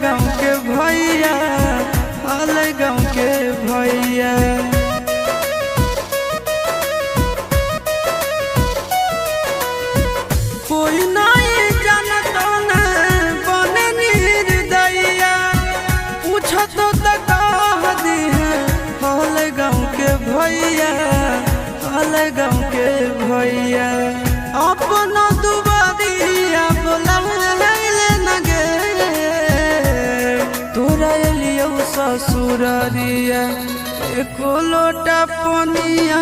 गाँव के भैया, हाल गाँव के भैया। कोई नहीं जानता न बने निर्दया, पूछो तो कह दी है हाल गाँव के भैया, हाल गाँव के भैया। अपना दुबारिया बोला न गे, तोरा एलियो ससुरारिया एको लोटा पनिया